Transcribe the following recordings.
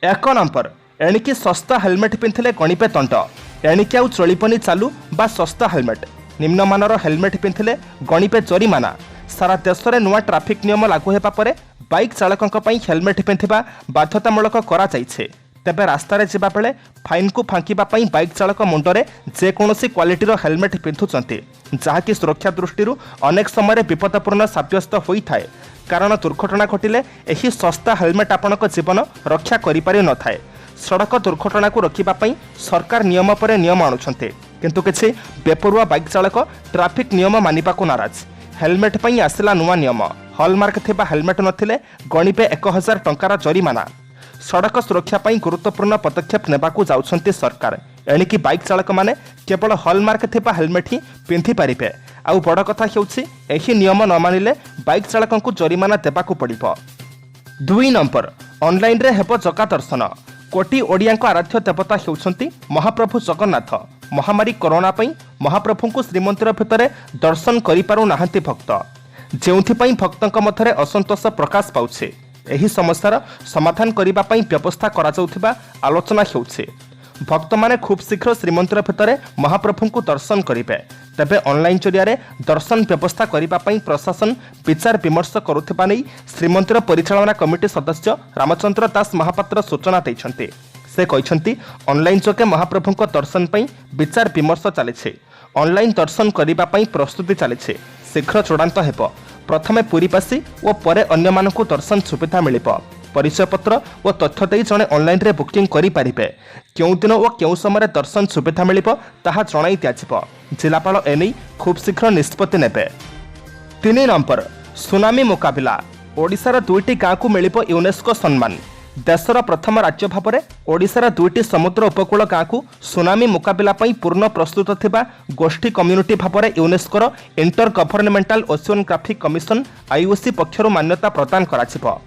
एक नंबर एणिकी सस्ता हेलमेट पिंधिले गणिपे तंट एणिकी आउ चलिपनी चालू बा सस्ता हेलमेट निम्नमानर हेलमेट पिंधिले गणिपे जरिमाना। सारा देश में नुआ ट्राफिक नियम लागू होगा पर बाइक चालकों हेलमेट पिंधिबा बाध्यतामूलक करा जाइछे। तेबे रास्तार जावा बेले फाइन को फांकिबा पई बाइक चालक मुंडरे जेकोसी क्वालिटीर हेलमेट पिंधुचंती, जहाँकि सुरक्षा दृष्टि अनेक समय विपदपूर्ण सब्यस्त होइथाए। कारण दुर्घटना घटिले एही सस्ता हेलमेट आपणक जीवन रक्षा करि पारि न थाए। सड़क दुर्घटना को रोकिबा पई सरकार नियम पर नियम आणुछन्ते, किंतु किछि बेपरुआ बाइक चालक ट्राफिक नियम मानिबा को नाराज। हेलमेट पई आसिला नुआ नियम, हॉलमार्क थिबा हेलमेट नथिले गणिपे 1000 टंकार जरिमाना। सड़क सुरक्षा पई गुरुत्वपूर्ण पदक्षेप नेबाकू जाउछन्ते सरकार। एणिकी बाइक चालक माने केवल हॉलमार्क थिबा हेलमेट ही पिंधि पारिबे। आउ बड़ कथा हेउछि एही नियम न मानिले बाइक चालकंकू जरिमाना देबाकू पड़िबो। 2 नंबर ऑनलाइन रे हेबो जगा दर्शन। कोटी ओडियांक आराध्य देवता हेउछन्ती महाप्रभु जगन्नाथ। महामारी कोरोना पई महाप्रभुंकू श्रीमंदिर भितरे दर्शन करि पारु नाहंती भक्त, जेउथि पई भक्तंक मध्यरे असंतोष प्रकाश पाउछे। एही समस्यार समाधान करिबा पई व्यवस्था करा जाउथिबा आलोचना हेउछे। भक्त माने खूब शीघ्र श्रीमंदिर भितरे महाप्रभुंकू दर्शन करिबे। तेबे ऑनलाइन जरिया दर्शन व्यवस्था करिबा पई प्रशासन विचार विमर्श करुथिबा नै श्रीमंदिर परिचालना कमिटी सदस्य रामचंद्र दास महापात्र सूचना दैछन्ते। से कहिसन्ती ऑनलाइन जोगे महाप्रभुंक दर्शन पई विचार विमर्श चलिछे। ऑनलाइन दर्शन करिबा पई प्रस्तुति चलिछे। शीघ्र चूड़ांत हेबो। प्रथमे पुरीवासी और परे अन्य मानकू दर्शन सुविधा मिलिबो। परिचय पत्र और तथ्य दे जड़े ऑनलाइन रे बुकिंग करि पारिबे। केउ दिन और केउ समय दर्शन सुविधा मिलिबो ताहा जणाई दियाजिबो। जिलापाल एनै खूब शीघ्र निष्पत्ति नेबे। 3 नंबर सुनामी मुकाबिला। ओडिशार 2टी गाँ को मिलिबो यूनेस्को सम्मान। देशर प्रथम राज्य भाव में ओडिशार 2टी समुद्र उपकूल गाँ को सुनामी मुकाबिला पई पूर्ण प्रस्तुत थिबा गोष्ठी कम्युनिटी भाव में यूनेस्कोर इंटर गवर्नमेंटाल ओशियोनोग्राफिक कमिशन आईओसी पक्षरु मान्यता प्रदान कराजिबो।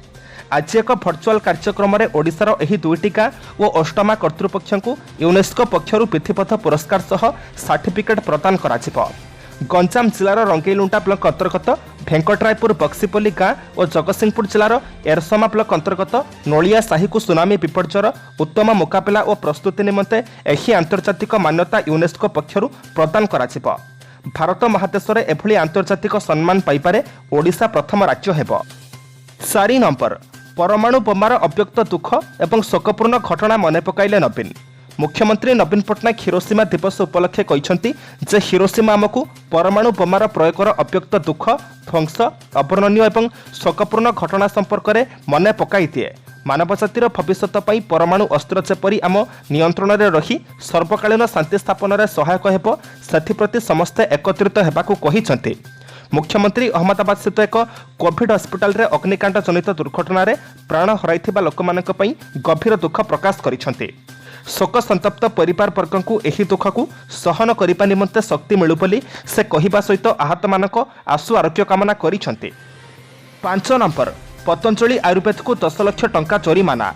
आज एक भर्चुआल कार्यक्रम में ओडिशार एही 2टी गाँ और ओस्टमा कर्तृपक्ष को यूनेस्को पक्षरु विधिवत पुरस्कार सह सर्टिफिकेट प्रदान कराजिबो। गंजाम जिलार रंगेलुंटा ब्लॉक अंतर्गत भेंकटरायपुर बक्सीपल्ली गाँ और जगतसिंहपुर जिलार एरसमा ब्लॉक अंतर्गत नलिया साही को सुनामी विपर्यर उत्तम मुकाबिला और प्रस्तुति निमंते एही आंतर्जातिक मान्यता यूनेस्को पक्षरु प्रदान कराजिबो। भारत महादेश में एभली आंतर्जातिक सम्मान पाइपारे ओडिशा प्रथम राज्य हेबो। 4 नंबर परमाणु बोमार अव्यक्त दुख एवं शोकपूर्ण घटना मन पकाइले नवीन। मुख्यमंत्री नवीन पट्टनायक हिरोसीमा दिवस उपलक्षे कहिसंती जे हिरोसीमा आमकू परमाणु बोमार प्रयोगर अव्यक्त दुख ध्वंस अवर्णनीय एवं शोकपूर्ण घटना संपर्क में मन पकाई दिए। मानव जातिर भविष्यत पई परमाणु अस्त्र जेपरी आम नियंत्रण में रही सर्वकालीन शांति स्थापन में सहायक हेबो सेथिप्रति समस्ते एकत्रित हेबाकू कहिसंती। मुख्यमंत्री अहमदाबाद स्थित एक कोविड हस्पिटाल रे अग्निकांड जनित दुर्घटना रे प्राण हराइथिबा लोकमानक पई गभीर दुख प्रकाश करिसंती। शोक संतप्त परिवार वर्ग को एही दुख को सहन करिपा निमंते शक्ति मिलु बोली से कहिबा सहित आहत मानक आशु आरोग्य कामना करिसंती। 5 नंबर पतंजलि आयुर्वेद को 10 लाख टंका जरिमाना।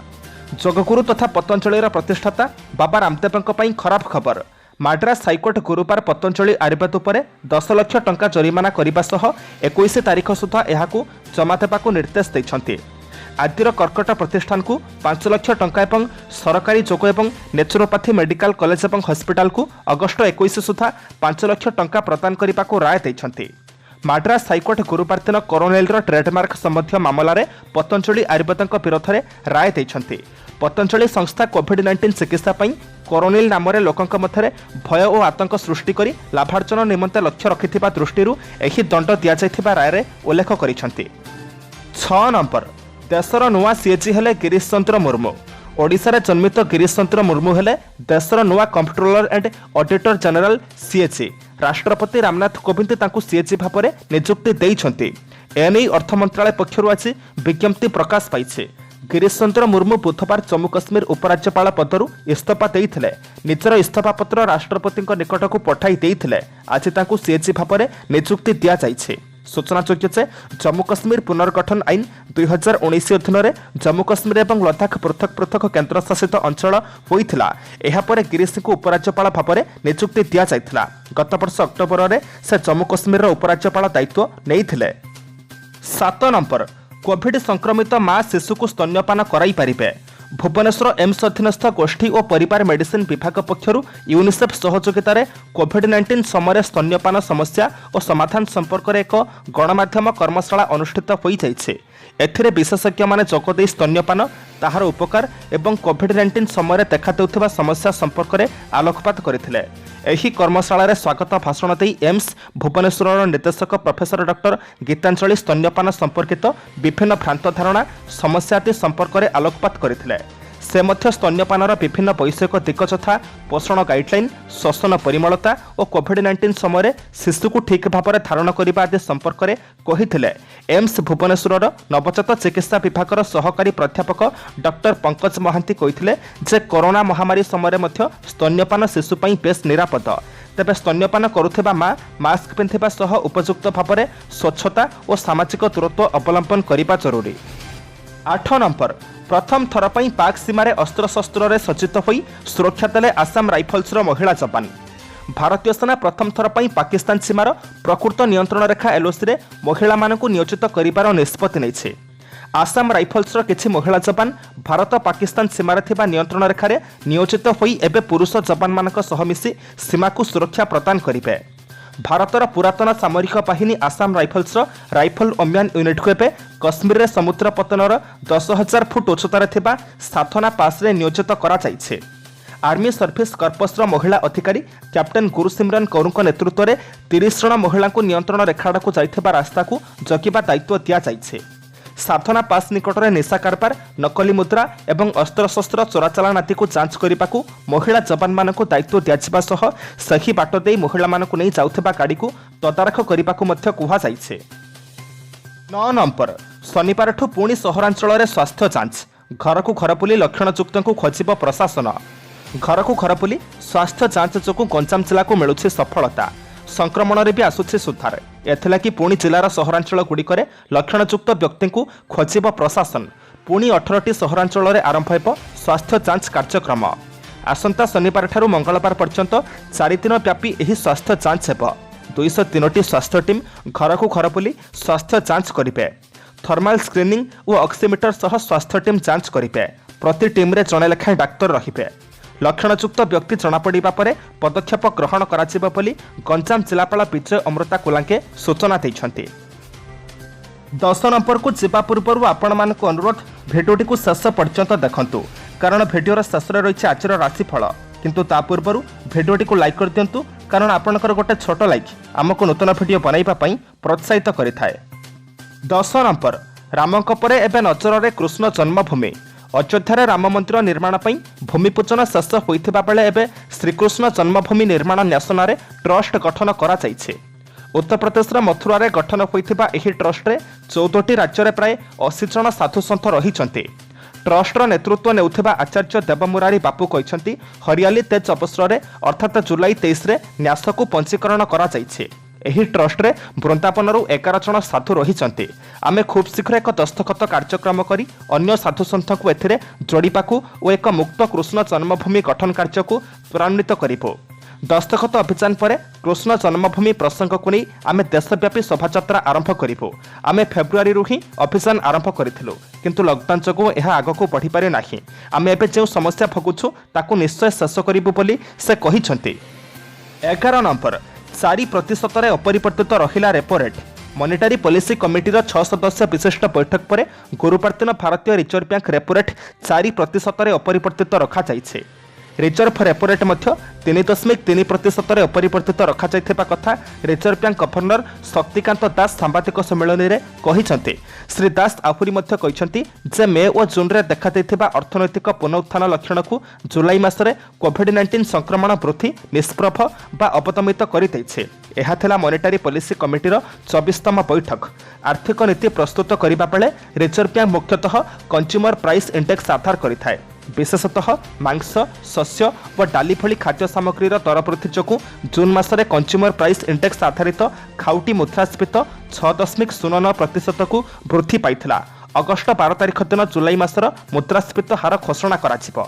जोगगुरु तथा पतंजलिर प्रतिष्ठाता बाबा रामदेवଙ୍କ ପାଇଁ खराब खबर। माड्रास हाइकोर्ट गुरुवार पतंजलि आयुर्वेद पर 10 लाख टंका जरिमाना करने सह 21 तारीख सुधा यहाकू जमा देवाकू निर्देश दैछन्ति। आदिर कर्कट प्रतिष्ठान को 5 लाख टंका एवं सरकारी जोग एवं नेचुरोपैथी मेडिकल कॉलेज एवं हॉस्पिटल को अगस्ट 21 सुधा 5 लाख टंका प्रदान करने को राय दैछन्ति। माड्रास हाइकोर्ट गुरुवार दिन कोरोनेलर ट्रेडमार्क संबंधी मामला रे पतंजलि आयुर्वेद विरोध में राय दैछन्ति। पतंजलि संस्था कोविड-19 चिकित्सा पई कोरोनिल नाम लोकों मध्य भय और आतंक सृष्टि करी लाभार्जन निमंते लक्ष्य रखिथिबा दृष्टिरू एही दंड दिया जायथिबा राय रे उल्लेख करिसंती। 6 नंबर देशर नुआ सीएजी हेले गिरीश चंद्र मुर्मू। ओडिशारे जन्मित गिरीश चंद्र मुर्मू हेले देशर नुआ comptroller and auditor general CAG. राष्ट्रपति रामनाथ कोविंद तांकू सीएजी भाव में नियुक्ति देइछन्ति। एनै अर्थ मंत्रालय पक्षरु आज विज्ञप्ति प्रकाश पाइछे। गिरीश चंद्र मुर्मू बुधवार जम्मू काश्मीर उपराज्यपाल पदरु इस्तीफा देइथिले। निजर इस्तीफा पत्र राष्ट्रपति निकट को पठाई देइथिले। आज तांकू सीएजी भाव में नियुक्ति दिया जाइछे। सूचनायोग्य जे जम्मू काश्मीर पुनर्गठन आईन 2019 अधीन जम्मू काश्मीर और लद्दाख पृथक पृथक केन्द्रशासित अंचल होइथिला। एहा परे गिरीश को उपराज्यपाल भाव में नियुक्ति दिया जाइथिला। गत वर्ष अक्टोबर में से जम्मू काश्मीर उपराज्यपाल दायित्व नेइथिले। 7 नंबर कोविड संक्रमित मां शिशु को स्तन्यपान कराई पारिबे। भुवनेश्वर एम्स अधीनस्थ गोष्ठी और परिवार मेडिसिन विभाग पक्षर यूनिसेफ सहयोगितार कोविड-19 समय स्तन्यपान समस्या और समाधान संपर्क में एक गणमाध्यम कर्मशाला अनुष्ठित हो जाइछे। एथिरे विशेषज्ञ माने जोगदे स्तन्यपान ताहार उपकार एवं कोविड-19 समय देखा देउथिबा समस्या संपर्क में आलोकपात करथिले। एही कर्मशाला रे स्वागत भाषण देई एम्स भुवनेश्वर निर्देशक प्रोफेसर डॉक्टर गीतांजलि स्तन्यपान संपर्कित विभिन्न भ्रांत धारणा समस्या आदि संपर्क में आलोकपात करथिले। से मध्य स्तन्यपानर विभिन्न वैषयिक दिग तथा पोषण गाइडलाइन श्वसन परिमलता और कोविड-19 समय शिशु को ठीक भाव में धारण करने आदि संपर्क में कही। एम्स भुवनेश्वर नवजात चिकित्सा विभाग सहकारी प्राध्यापक डॉक्टर पंकज महांती कही जे कोरोना महामारी समय स्तन्यपान शिशु बेस निरापद। तेबे स्तन्यपान करुवा माँ मास्क पिंधिबा सह उपयुक्त भाव में स्वच्छता और सामाजिक दूरत्व अवलंबन करने जरूरी। 8 नंबर प्रथम थर पर पाक सीमार अस्त्रशस्त्र सज्जित हो सुरक्षा देले आसाम राइफल्स महिला जवान। भारतीय सेना प्रथम थर पर पाकिस्तान सीमार प्रकृत नियंत्रण रेखा एलओसी रे महिला मानकु नियोजित करिबार निष्पत्ति नेइछे। आसाम राइफल्स किछि महिला जवान भारत पाकिस्तान सीमार थिबा नियंत्रण रेखारे नियोजित होई एबे पुरुष जवान मानक सह मिसी सीमा को सुरक्षा प्रदान करिबे। भारतर पुरातन सामरिक बाहिनी आसाम राइफल्स राइफल अम्यान यूनिट को एवं कश्मीर रे समुद्र पतनर 10,000 फुट उच्चतार थिबा साथना पास रे नियोजित करा जाइछे। आर्मी सर्विस कर्पस महिला अधिकारी कैप्टेन गुरुसिमरन कौरक नेतृत्व में 30 जन महिला नियंत्रण रेखा को जाइथिबा रास्ता को जगिबा दायित्व दिया जाइछे। साधना पास निकट में निशा कारबार नकली मुद्रा एवं अस्त्रशस्त्र चोराचालान आदि को जांच करने को महिला जवान मानक दायित्व दिया सह सही बाट दे महिला मानक नहीं जाउथिबा गाड़ी को तदारख करने को कहुଯାଇଛି। 9 नंबर शनिवार पुणी सहरांचल में स्वास्थ्य जांच घर को घर बुली लक्षणयुक्त को खोजिब प्रशासन। घर को घर बुली स्वास्थ्य जांच जो गंजाम जिला को मिलुछि सफलता। संक्रमण रे भी आसुछि सुधार। एथिलाकि पुणी जिलार सहरांचल गुड़िक लक्षणयुक्त व्यक्ति को खोजिब प्रशासन। पुणी 18टी सहरांचल में आरंभ हो स्वास्थ्य जांच कार्यक्रम। आसंता शनिवार ठारू मंगलवार पर्यंत 4 दिन व्यापी यह स्वास्थ्य जांच हेब। 203टी स्वास्थ्य टीम घर को घर बुली स्वास्थ्य जांच करेंगे। थर्माल स्क्रीनिंग और ऑक्सीमीटर सह स्वास्थ्य टीम जांच करेंगे। प्रति टीम रे जणे लेखाएं डाक्तर रहिबे। लक्षणयुक्त व्यक्ति जनापड़ा पर पदक्षेप ग्रहण कराजिबा बोली गंजाम जिलापाल विजय अमृता कुलांके सूचना देइछन्ति। 10 नंबर को जीवा पूर्व आपण मानक अनुरोध भिडियोटी को शेष पर्यंत देखंतु कारण भिडियोर शेष रही आज राशिफल। किंतु ता पूर्व भिडियोटी को लाइक कर दियंतु कारण आपणकर गोटे छोट लाइक आमको नूतन भिडियो बनैबा पई प्रोत्साहित करिथाए। 10 नंबर रामंक परे एबे नजर रे कृष्ण जन्मभूमि। अयोध्या राम मंदिर निर्माण पर भूमिपूजन शेष होइथिबा बेले एबे श्रीकृष्ण जन्मभूमि निर्माण न्यासना रे ट्रस्ट गठन करा जाइछे। उत्तर प्रदेश मथुरा रे गठन होइथिबा एही ट्रस्ट रे 14टी राज्य रे प्राय 80 जन साधु सन्थ रहिछन्ते। ट्रस्टर नेतृत्व नेउथिबा आचार्य देवमुरारी बापू कहिछन्ति हरियाली तेज अवसर रे अर्थात जुलाई 23 रे न्यास को पंजीकरण करा जाइछे। एही ट्रस्ट रे वृंदावन 11 जन साधु रहिछन्ते। आमे खूब शीघ्र एक दस्तखत कार्यक्रम करी अन्य साधु सन्थ को एथिरे जोड़िबाकू और एक मुक्त कृष्ण जन्मभूमि गठन कार्य को त्वरान्वित करिबो। दस्तखत अभियान पर कृष्ण जन्मभूमि प्रसंग को नहीं आमे देशव्यापी शोभायात्रा आरंभ करिबो। आमे फेब्रुआरी ही अभियान आरंभ करिथिलु किंतु लॉकडाउन जगो यह आगको बढ़ी पारे नाही। आमे एबे जे समस्या भोगुछु ताकू निश्चय शेष करिबो बोली से कहिछन्ति। 11 नंबर 4% अपरिवर्तित रहिला रेपो रेट। मॉनिटरी पॉलिसी कमिटीर 6 सदस्य विशिष्ट बैठक पर गुरुवार दिन भारतीय रिजर्व बैंक रेपो रेट 4% अपरिवर्तित रखा जाइछे। रिजर्व रेपो रेट 3.3% अपरिवर्तित रखा जाइथिबा कथा reserve bank governor Shaktikanta Das सांबादिक सम्मेलन में कहिसंते। श्री दास आहुरी मध्य कहिसंती जे मे और जून रे देखा दैथिबा अर्थनैतिक पुनरुत्थान लक्षण को जुलाई मासरे कोविड-19 संक्रमण वृद्धि निष्प्रभ बा अपदमित करि दैछे। एहा थिला मॉनिटरी पॉलिसी कमिटीर 24तम बैठक। आर्थिक नीति प्रस्तुत करिबा बेले रिजर्व बैंक मुख्यतः कंज्यूमर प्राइस इंडेक्स आधार करिथाय। विशेषतः मांस शस्य व डाली भली खाद्य सामग्रीर दर वृद्धि जोगु जून मासरे कंज्यूमर प्राइस इंडेक्स आधारित खाउटी मुद्रास्फीति 6.09% को वृद्धि पाइथिला। अगस्त 12 तारिख दिन जुलाई मासर मुद्रास्फीति हार घोषणा कराजिबो।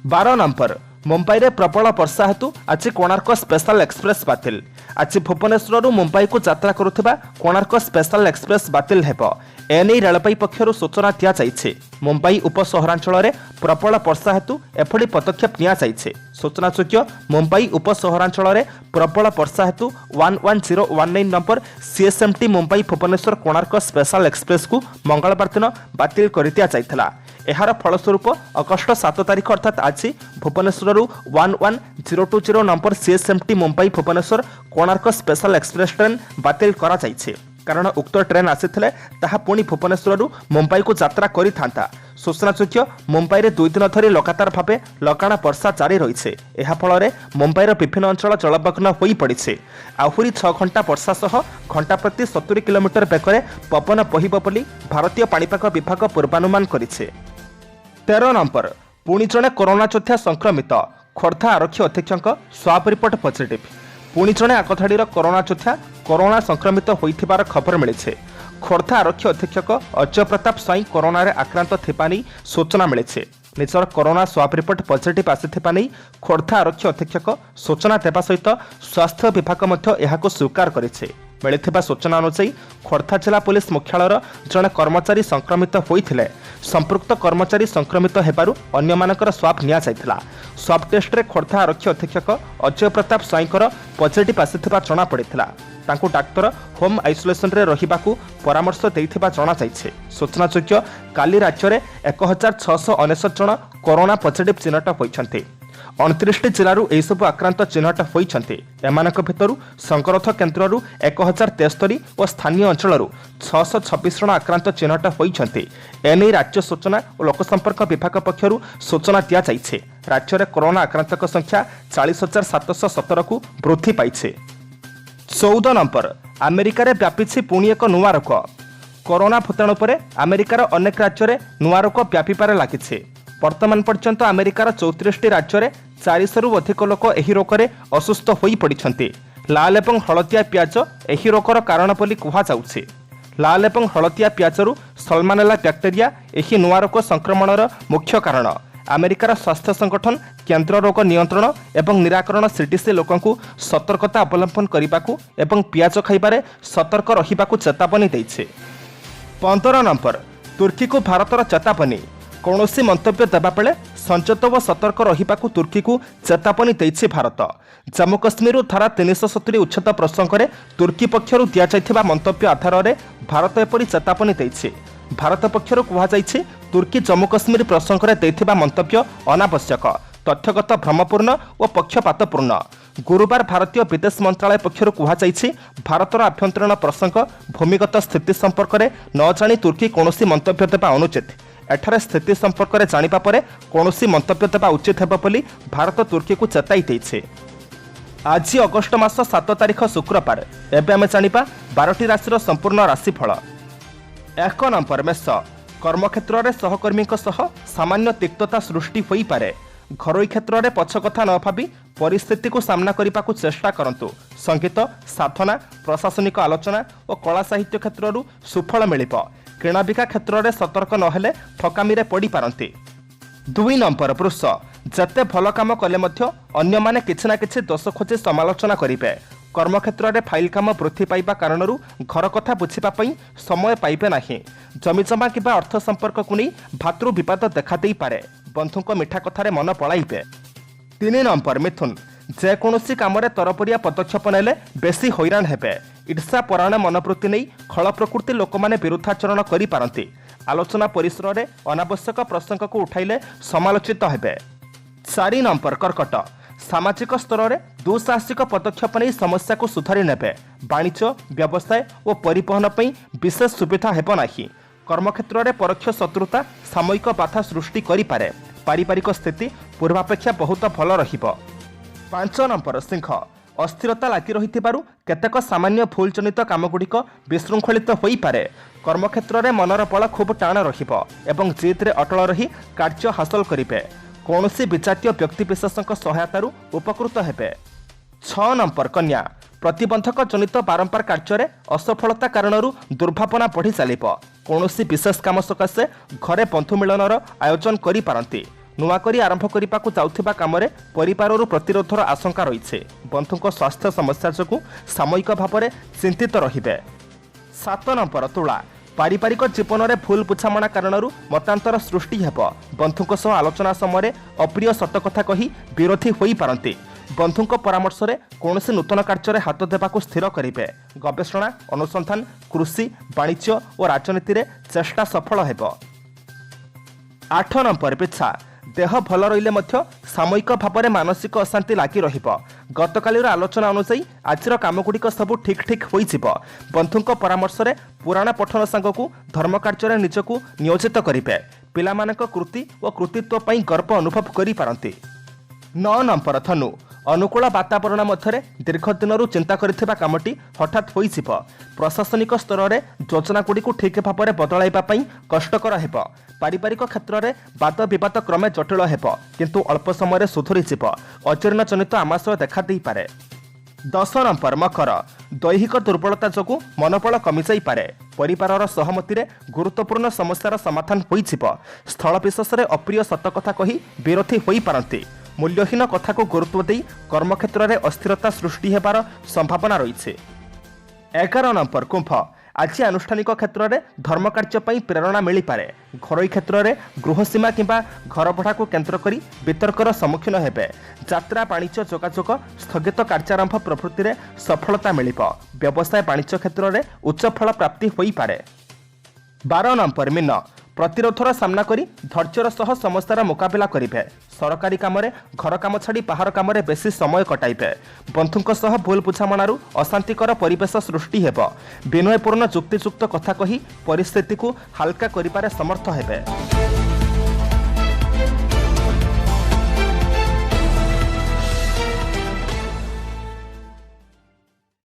12 नंबर मुंबई रे प्रबल वर्षा हेतु आज कोणार्क स्पेशल एक्सप्रेस बातिल। आज भुवनेश्वर मुंबई को यात्रा करुथिबा कोणार्क स्पेशल एक्सप्रेस बातिल हेबो। एने रेलपाई पक्षर सूचना दि मुंबई उपसहरांचल में प्रबल वर्षा हेतु एभली पदक्षेप नि सूचनायोग्य मुंबई उपसहरांचल में प्रबल वर्षा हेतु 11019 number CSMT Mumbai Bhubaneswar Konark special express को मंगलवार दिन बातिल कर दिया। एहार फलस्वरूप अगस्ट 7 तारिख अर्थात आज Bhubaneswar 11020 number CSMT Mumbai Bhubaneswar Konark special express train बातिल करा जायछि कारण उक्त ट्रेन आसीथिले ताहा पुणी भुवनेश्वर मुंबई को यात्रा करिथांता। सूचनायोग्य मुंबई में 2 दिन धरी लगातार भावे लगाण वर्षा जारी रही है फल मुंबईर विभिन्न अंचल जलमग्न हो पड़ी आहरी 6 घंटा वर्षा सह घंटा प्रति 70 किलोमीटर बेगरे पवन बहिब बोली भारतीय पाणीपाग विभाग पूर्वानुमान करिছে। 13 नंबर पुणी जड़े कोरोना योद्धा संक्रमित खोर्धा आरक्षी अधीक्षक स्वाब रिपोर्ट पॉजिटिव। पुणी जड़े आगधाड़ी कोरोना योद्धा कोरोना संक्रमित होइथिबार खबर मिली। खोर्धा आरक्षी अधीक्षक अजय प्रताप स्वाई कोरोना रे आक्रांत थिबा नै सूचना मिली। निजर कोरोना स्वाब रिपोर्ट पॉजिटिव आसिथिबा नै खोर्धा आरक्षी अधीक्षक सूचना देवा सहित स्वास्थ्य विभाग मध्य एहाको स्वीकार करिছে। मिलिथिबा सूचना अनुसार खोर्धा जिला पुलिस मुख्यालयर जड़े कर्मचारी संक्रमित होइथिले संपृक्त कर्मचारी संक्रमित हेबारु अन्य मानकर स्वाब निया जायथिला। स्वाब टेस्ट रे खोर्धा आरक्षी अधीक्षक अजय प्रताप स्वाईंकर पॉजिटिव आसिथिबा जणा पड़िथिला। तांको डाक्टर होम आइसोलेशन रे रहिबाकू परामर्श देइथिबा जणा जायछि। सूचनायोग्य काली राज्य में 1699 जन कोरोना पॉजिटिव चिन्हट होइछन्ति। 29 जिलूर एसबू आक्रांत चिन्हट होइछन्ति। एमानक भितरु संगरोध केन्द्ररू 1073 और स्थानीय अंचलरू 626 जन आक्रांत चिन्हट होइछन्ति। एने राज्य सूचना और लोकसंपर्क विभाग पक्षरु सूचना दिया जाइछे। राज्य में कोरोना आक्रांतक संख्या 40,717 को वृद्धि पाइछे। 14 नंबर अमेरिका रे व्यापी पुणी एक नुआ रोग। कोरोना भूताणु पर अमेरिकार अनेक राज्य में नुआ रोग व्यापार लगी। वर्तमान पर्यंत अमेरिकार 34 राज्य में 400 रु अधिक लोक एही रोग में असुस्थ हो पड़ते। लाल एवं हलदिया पियाज एही रोगर कारण बोली कहुछि। लाल एवं हलदिया पियाजरू सल्मानेला बैक्टेरिया एही नुआ रोग संक्रमणर मुख्य कारण। अमेरिकार स्वास्थ्य संगठन केंद्र रोग नियंत्रण एवं निराकरण सीडीसी लोकंकु सतर्कता अवलंबन करने एवं पियाज खाइबारे सतर्क रहिबाकु चेतावनी दैछे। 15 नंबर तुर्की को भारतर चेतावनी। कौनसी मंतव्य देबा बेले संयत व सतर्क रहिबाकु तुर्की को चेतावनी दैछे भारत। जम्मू कश्मीर धारा 370 उच्छेद प्रसंग में तुर्की पक्षरु दिया जायथिबा मंतव्य आधार में भारत एपरि चेतावनी दैछे। भारत पक्षरु कहुछि तुर्की जम्मू कश्मीर प्रसंग में देथिबा मंतव्य अनावश्यक, तथ्यगत भ्रमपूर्ण और पक्षपातपूर्ण। गुरुवार भारतीय विदेश मंत्रालय पक्षरु कहुछि भारतर आभ्यंतरीण प्रसंग भूमिगत स्थिति संपर्क में न जानी तुर्की कौनसी मंतव्य देबा अनुचित। एठारे स्थिति संपर्क में जानिबा परे कौनसी मंतव्य देबा उचित हेबो बोली भारत तुर्की को चेताई दैछे। आज अगस्ट मास 7 तारिख शुक्रवार। एबे आमे जानिबा 12टी राशिर संपूर्ण राशिफल। 1 नंबर मेष। कर्मक्षेत्र में सहकर्मी सह सामान्य तिक्तता सृष्टि हो पारे। घरोई क्षेत्र में पछ कथा न भावी परिस्थिति को सामना करने को चेष्टा करंतु। संगीत, साधना, प्रशासनिक आलोचना और कला साहित्य क्षेत्र सुफल मिलिब। किणाबिका क्षेत्र में सतर्क नहेले ठकामी पड़ पारती। 2 नंबर वृष। जेते भल काम कले मध्य अन्य माने किछि ना किछि दोष खोजी समालोचना करिवे। कर्मक्षेत्र में फाइल काम वृद्धि पाइबा कारणरू घर कथा बुझिबा पई समय पाइबे नाही। जमीजमा किबा अर्थ संपर्क को नहीं भातृ विवाद देखा दे पारे। बंधुक मिठा कथारे मन पलाइबे। 3 नंबर मिथुन। जेकोसी काम तरपरिया पदक्षेप नेले बेसी हैरान हेबे। ईर्षा परायण मनोवृत्ति नहीं खल प्रकृति लोक माने विरुद्धाचरण करि पारंती। आलोचना परिसर में अनावश्यक प्रसंग को उठाइले समालोचित हेबे। 4 नंबर कर्कट। सामाजिक स्तर में दुस्साहसिक पदक्षेप नहीं समस्या को सुधारी नेबे। वाणिज्य, व्यवसाय और परिवहन पर विशेष सुविधा हेब नाही। कर्मक्षेत्र में परोक्ष शत्रुता सामयिक बाधा सृष्टि करिपारे। पारिवारिक स्थिति पूर्वापेक्षा बहुत भल रहिबो। 5 नंबर सिंह। अस्थिरता लगी रहिथिबारु केतेक सामान्य भूल जनित कामगुड़िक विशृंखलित होई पारे। कर्मक्षेत्र में मनर बल खूब टाण रहिबो एवं जिद्रे अटल रही कार्य हासिल करिबे। कौनसी विजातीय व्यक्तिविशेषक सहायतारू उपकृत हेबे। 6 नंबर कन्या। प्रतिबंधक जनित बारंबार कार्य असफलता कारणरू दुर्भावना बढ़ी चलिब। कौनसी विशेष काम सकाशे घरे बंधु मिलनर आयोजन करि पारंती। नुआकरी आरंभ करने जाउथिबा कामरे परिवाररू प्रतिरोधर आशंका रही। बंधुक स्वास्थ्य समस्या जोगु सामयिक भाव में चिंतित रहिबे। 7 नंबर तुला। पारिवारिक जीवन में भूल बुझामणा कारण मतांतर सृष्टि हेब। बंधुों सह आलोचना समय अप्रिय सतकथा कही विरोधी होई पारंती। बंधुों परामर्श में कौन नूतन कार्य हाथ देवाक स्थिर करेंगे। गवेषणा अनुसंधान कृषि वाणिज्य और राजनीति रे चेष्टा सफल हेब। 8 नंबर पिछा देह भल रहिले मध्य सामयिक भाव में मानसिक अशांति लगी रहिबो। गतकालीर आलोचना अनुसार आजिर कामगुड़िक सबू ठीक ठीक होइजिबो। बंधुों परामर्श में पुराण पठन सांगकू धर्म कार्य निजकू नियोजित करेंगे। पिलामानक कृति और कृतित्व पई गर्व अनुभव करि पारंती। 9 नंबर धनु अनुकूल वातावरण मध्य दीर्घ दिन चिंता करिथिबा कामटी हठात होइजिब। प्रशासनिक स्तर में योजनागुड़ी ठीक भाव में बदलाइबा कष्टकर हेब। पारिवारिक क्षेत्र में वाद विवाद क्रमे जटिल हेब किंतु अल्प समय सुधुरीजिब। अजीर्ण जनित आमाशय देखा देई पारे। 10 नंबर मकर दैहिक दुर्बलता जोगु मनोबल कमी जाई पारे। परिवार सहमति रे गुरुत्वपूर्ण समस्यार समाधान होइजिब। स्थल विशेष में अप्रिय सतकथा कही विरोधी होई पारंती। मूल्यहीन कथा को गुरुत्व दे कर्मक्षेत्र में अस्थिरता सृष्टि हेबार संभावना रही। 11 नंबर कुंभ आज आनुष्ठानिक क्षेत्र में धर्म कार्य प्रेरणा मिल पारे। घरोई क्षेत्र में गृहसीमा किंबा घर भड़ा को केन्द्र कर वितर्कर सम्मुखीन हेबे। यात्रा वाणिज्य जोगाजोग स्थगित कार्यारंभ प्रभृति में सफलता मिल। व्यवसाय वाणिज्य क्षेत्र में उच्च फल प्राप्ति होई पारे। 12 नंबर मीन प्रतिरोधर सामना करी धैर्यर सह समस्यार मुकाबला करेंगे। सरकारी काम घर काम छाड़ी बाहर काम बेसी समय कटाइबे। बंधुों सह भूल बुझामणारू अशांतिकर परिवेश सृष्टि हेब। विनयपूर्ण जुक्तियुक्त कथा कही परिस्थिति को हाल्का करिबारे समर्थ हेबे।